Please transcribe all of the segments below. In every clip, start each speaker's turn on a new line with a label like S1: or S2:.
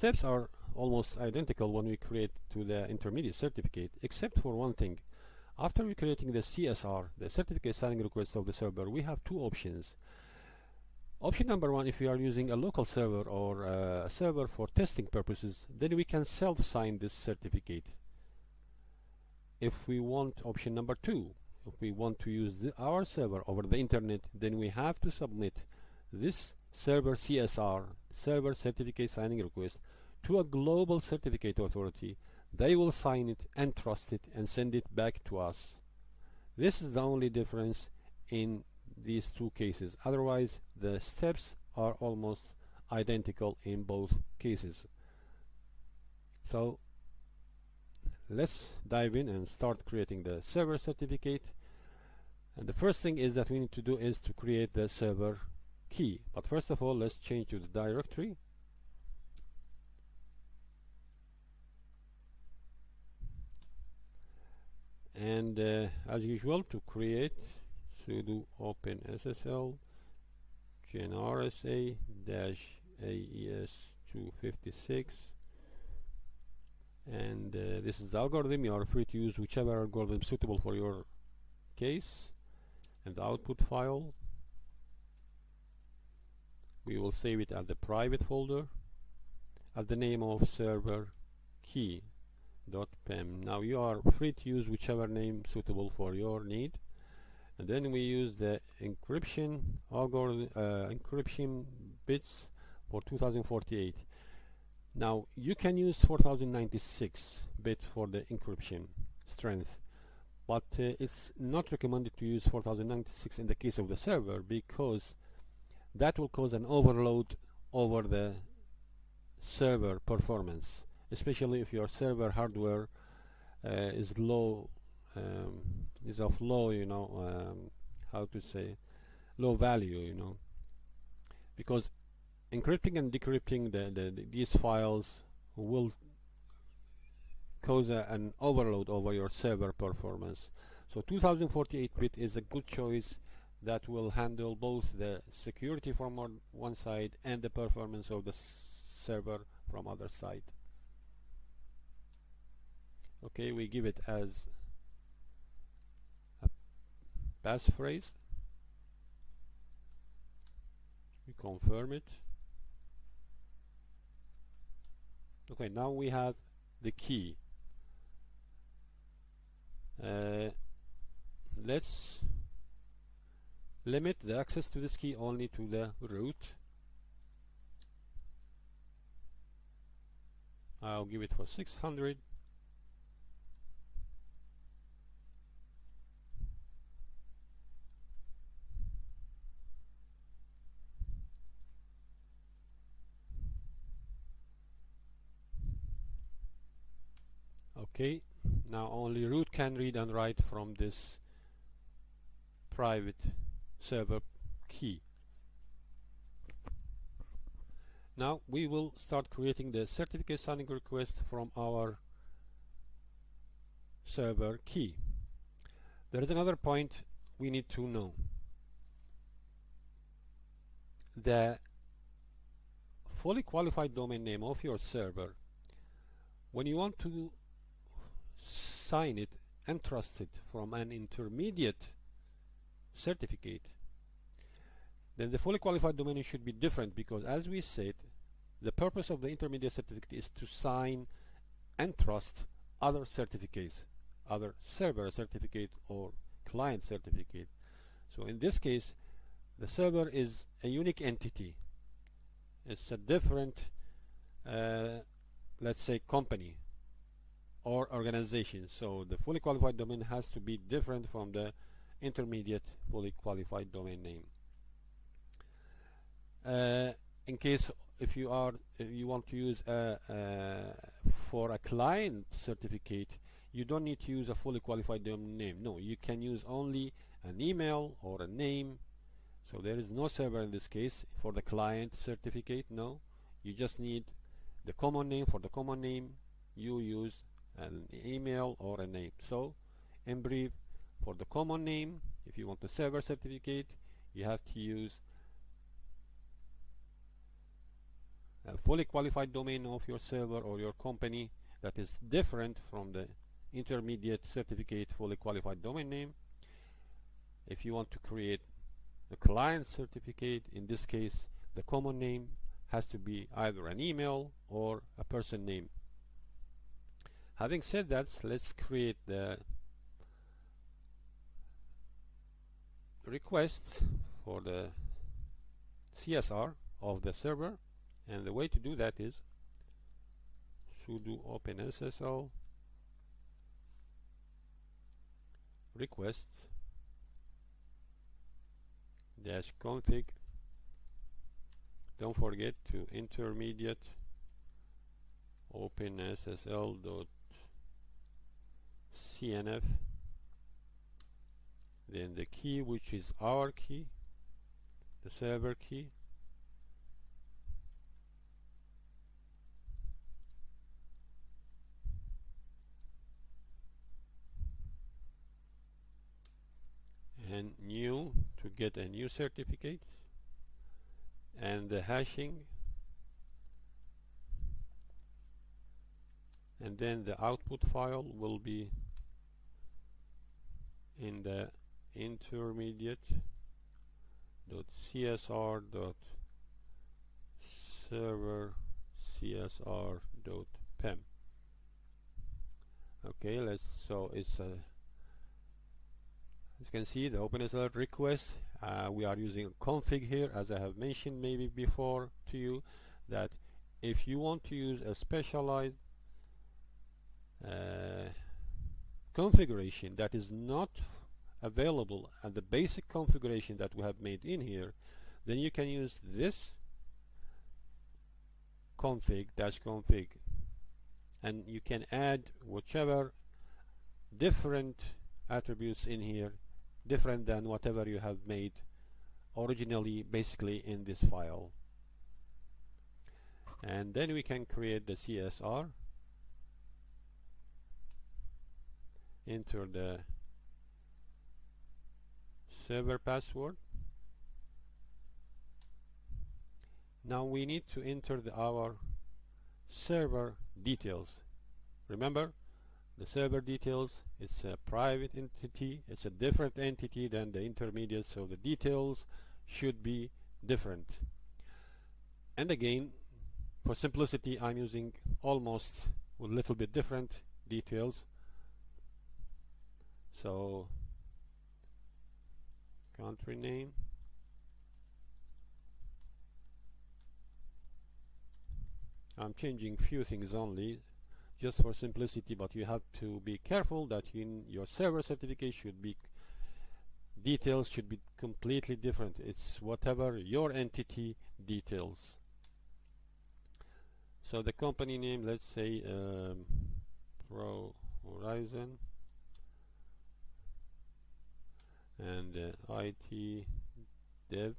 S1: steps are almost identical when we create to the intermediate certificate, except for one thing. After we creating the CSR, the certificate signing request of the server, we have two options. Option number one, if we are using a local server or a server for testing purposes, then we can self-sign this certificate. If we want option number two, if we want to use our server over the internet, then we have to submit this server CSR, server certificate signing request, to a global certificate authority. They will sign it and trust it and send it back to us. This is the only difference in these two cases. Otherwise, the steps are almost identical in both cases. So let's dive in and start creating the server certificate. And the first thing is that we need to do is to create the server key. But first of all, let's change to the directory. And as usual, to create, sudo open SSL genrsa -aes 256, and this is the algorithm. You are free to use whichever algorithm suitable for your case. And the output file, we will save it at the private folder at the name of server key.pem. Now you are free to use whichever name suitable for your need. And then we use the encryption algorithm, encryption bits for 2048. Now you can use 4096 bit for the encryption strength, but it's not recommended to use 4096 in the case of the server, because that will cause an overload over the server performance, especially if your server hardware is low, is of low, how to say, low value, because encrypting and decrypting these files will cause an overload over your server performance. So 2048-bit is a good choice that will handle both the security from one side and the performance of the server from other side. Okay, we give it as a passphrase. We confirm it. Okay, now we have the key. Let's limit the access to this key only to the root. I'll give it for 600. Okay, now only root can read and write from this private server key. Now we will start creating the certificate signing request from our server key. There is another point we need to know. The fully qualified domain name of your server, when you want to sign it and trust it from an intermediate certificate, then the fully qualified domain should be different, because as we said, the purpose of the intermediate certificate is to sign and trust other certificates, other server certificate or client certificate. So in this case, the server is a unique entity. It's a different, let's say, company or organization. So the fully qualified domain has to be different from the intermediate fully qualified domain name. In case if you want to use for a client certificate, you don't need to use a fully qualified domain name. No, you can use only an email or a name. So there is no server in this case for the client certificate. No, you just need the common name. For the common name, you use an email or a name. So in brief, for the common name, if you want the server certificate, you have to use a fully qualified domain of your server or your company that is different from the intermediate certificate fully qualified domain name. If you want to create a client certificate, in this case the common name has to be either an email or a person name. Having said that, let's create the request for the CSR of the server, and the way to do that is sudo open SSL request -config. Don't forget to intermediate open SSL.cnf, then the key, which is our key, the server key, and new to get a new certificate, and the hashing, and then the output file will be in the intermediate.csr.server csr.pem. Okay, so it's as you can see, the OpenSSL request, we are using a config here, as I have mentioned maybe before to you, that if you want to use a specialized configuration that is not available at the basic configuration that we have made in here, then you can use this config -config, and you can add whichever different attributes in here, different than whatever you have made originally basically in this file. And then we can create the CSR, enter the server password. Now we need to enter our server details. Remember, the server details, it's a private entity, it's a different entity than the intermediate, so the details should be different. And again, for simplicity, I'm using almost a little bit different details. So country name, I'm changing few things only just for simplicity, but you have to be careful that in your server certificate details should be completely different. It's whatever your entity details. So the company name, let's say Pro Horizon, and IT Dev.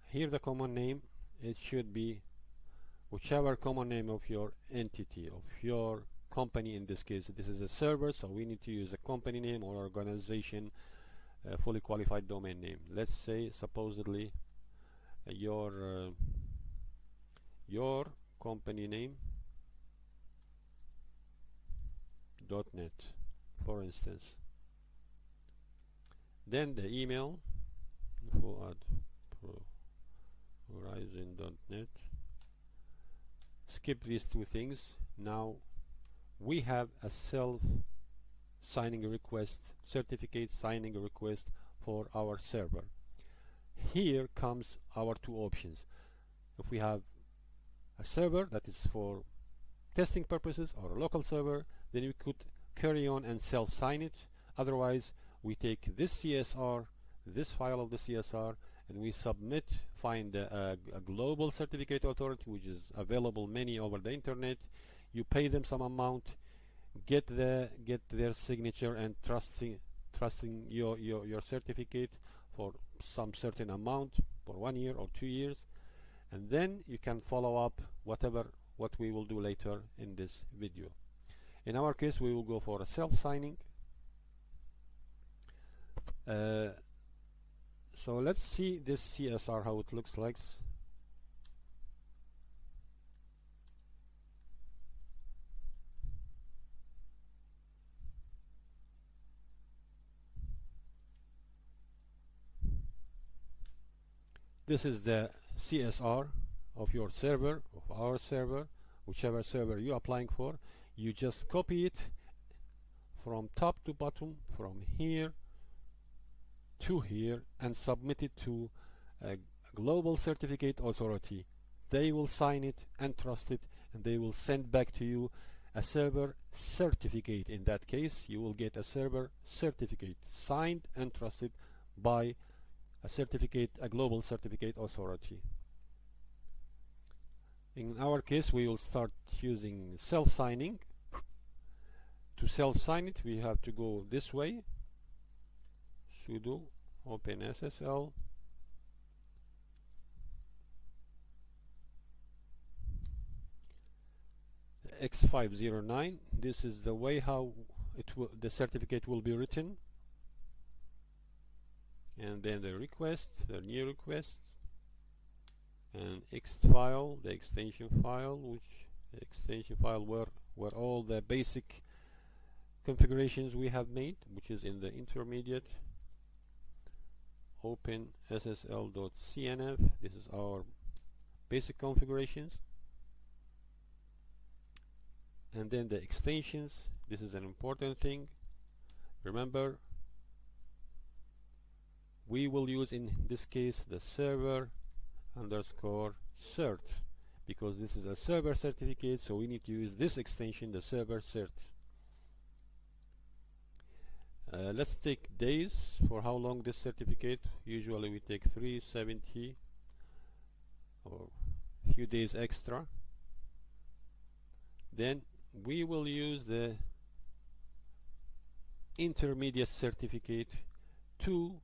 S1: Here the common name, it should be whichever common name of your entity, of your company. In this case, this is a server, so we need to use a company name or organization fully qualified domain name. Let's say supposedly your company name .net, for instance. Then the email info@horizon.net. Skip these two things. Now we have a self-signing request, certificate signing request for our server. Here comes our two options. If we have a server that is for testing purposes or a local server, then we could carry on and self-sign it. Otherwise, we take this CSR, this file of the CSR, and we submit, find a global certificate authority, which is available many over the internet. You pay them some amount, get their signature, and trusting your certificate for some certain amount for 1 year or 2 years, and then you can follow up what we will do later in this video. In our case, we will go for a self-signing. So let's see this CSR, how it looks like. This is the CSR of your server, of our server, whichever server you're applying for. You just copy it from top to bottom, from here to here, and submit it to a global certificate authority. They will sign it and trust it, and they will send back to you a server certificate. In that case, you will get a server certificate signed and trusted by a global certificate authority. In our case, we will start using self-signing. To self-sign it, we have to go this way. Sudo open SSL X509. This is the way how the certificate will be written, and then the new request, and ext file, the extension file, where all the basic configurations we have made, which is in the intermediate. Open ssl.cnf. This is our basic configurations, and then the extensions. This is an important thing. Remember, we will use in this case the server underscore cert, because this is a server certificate, so we need to use this extension, the server cert. Let's take days for how long this certificate. Usually we take 370 or a few days extra. Then we will use the intermediate certificate to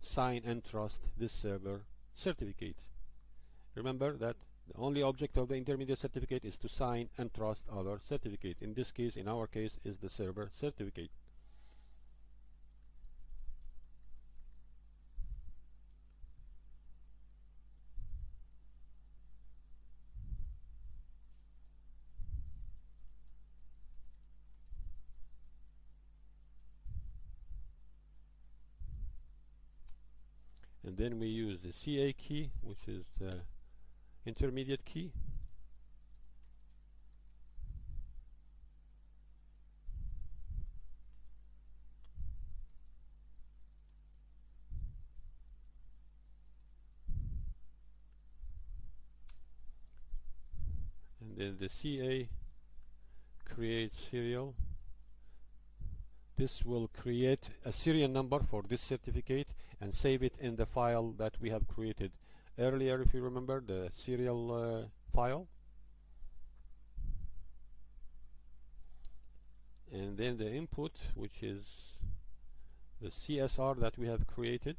S1: sign and trust this server certificate. Remember that the only object of the intermediate certificate is to sign and trust our certificate. In this case, in our case, is the server certificate. And then we use the CA key, which is the intermediate key. And then the CA create serial. This will create a serial number for this certificate and save it in the file that we have created earlier, if you remember, the serial file. And then the input, which is the CSR that we have created.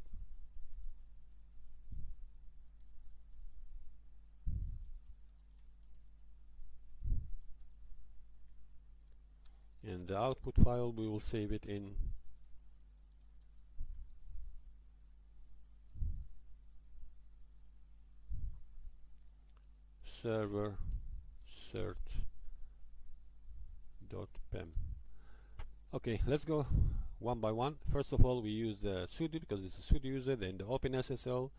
S1: And the output file, we will save it in server cert.pem. Okay, let's go one by one. First of all, we use the sudo because it's a sudo user, then the OpenSSL.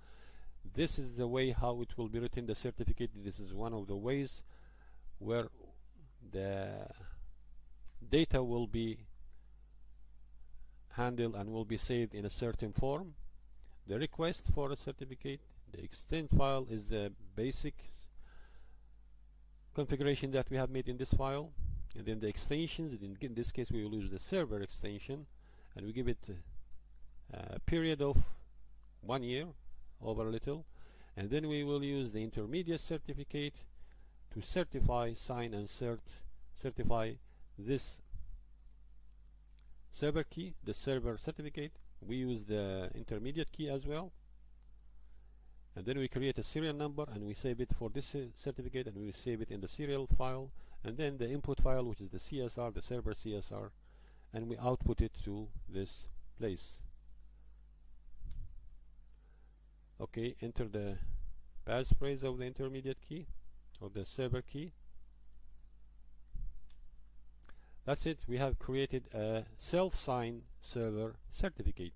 S1: This is the way how it will be written, the certificate. This is one of the ways where the data will be handled and will be saved in a certain form. The request for a certificate, the extent file is the basic configuration that we have made in this file, and then the extensions. In this case, we will use the server extension, and we give it a period of 1 year, over a little, and then we will use the intermediate certificate to certify, sign, and certify this server key, the server certificate. We use the intermediate key as well, and then we create a serial number and we save it for this certificate, and we save it in the serial file, and then the input file, which is the CSR, the server CSR, and we output it to this place. Okay, enter the passphrase of the intermediate key, of the server key. That's it. We have created a self-signed server certificate.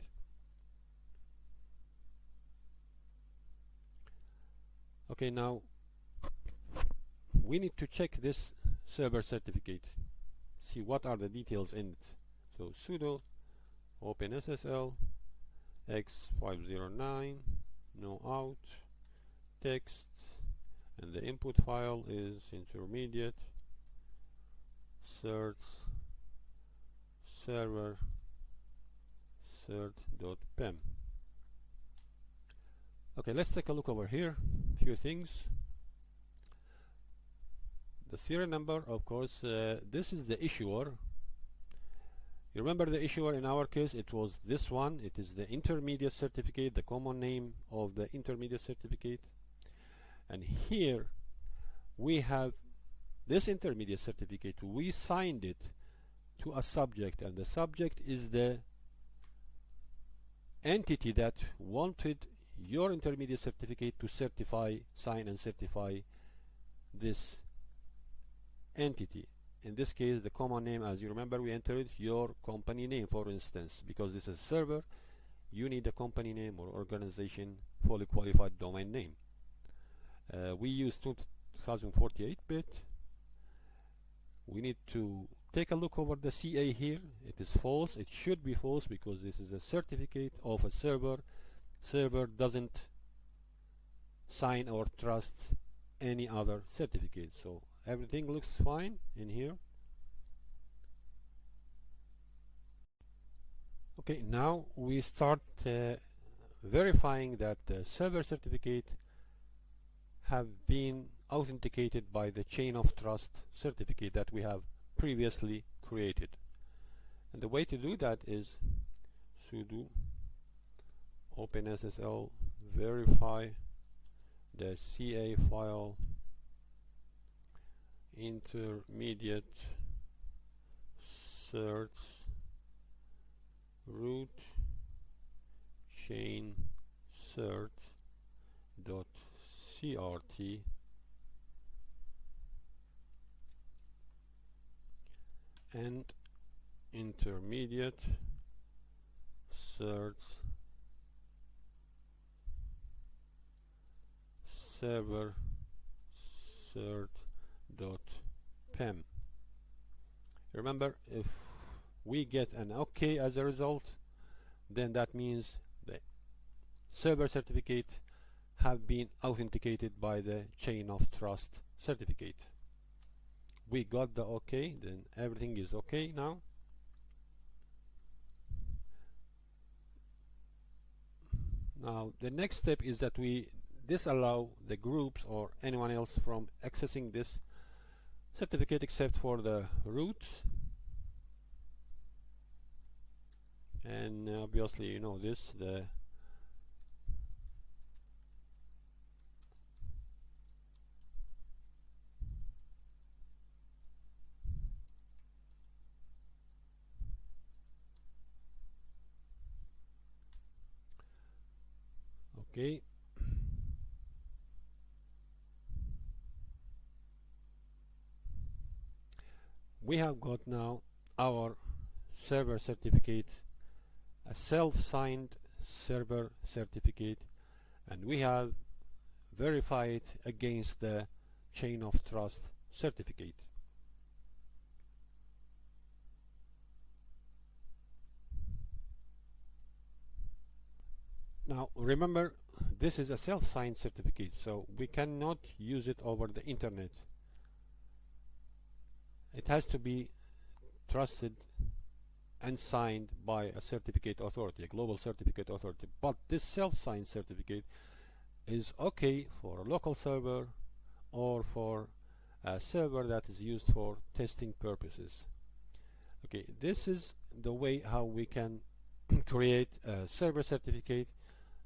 S1: Okay, now we need to check this server certificate, see what are the details in it. So sudo open SSL x509 no out text, and the input file is intermediate certs server cert.pem. Okay, let's take a look over here. Few things. The serial number, of course, this is the issuer. You remember the issuer in our case, it was this one. It is the intermediate certificate, the common name of the intermediate certificate. And here we have this intermediate certificate. We signed it to a subject, and the subject is the entity that wanted your intermediate certificate to sign and certify this entity. In this case, the common name, as you remember, we entered your company name, for instance. Because this is a server, you need a company name or organization fully qualified domain name. We use 2048-bit. We need to take a look over the CA here. It is false. It should be false because this is a certificate of a server. Server doesn't sign or trust any other certificate. So everything looks fine in here. Okay, now we start verifying that the server certificate have been authenticated by the chain of trust certificate that we have previously created. And the way to do that is sudo OpenSSL verify the CA file intermediate certs root chain cert dot crt and intermediate certs server cert.pem. Remember, if we get an OK as a result, then that means the server certificate have been authenticated by the chain of trust certificate. We got the OK, then everything is OK now. Now the next step is that we disallow the groups or anyone else from accessing this certificate except for the root. And obviously you know this, the okay. We have got now our server certificate, a self-signed server certificate, and we have verified against the chain of trust certificate. Now remember, this is a self-signed certificate, so we cannot use it over the internet. It has to be trusted and signed by a certificate authority, a global certificate authority. But this self-signed certificate is okay for a local server or for a server that is used for testing purposes. Okay, this is the way how we can create a server certificate.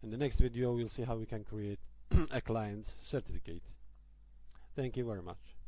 S1: In the next video we'll see how we can create a client certificate. Thank you very much.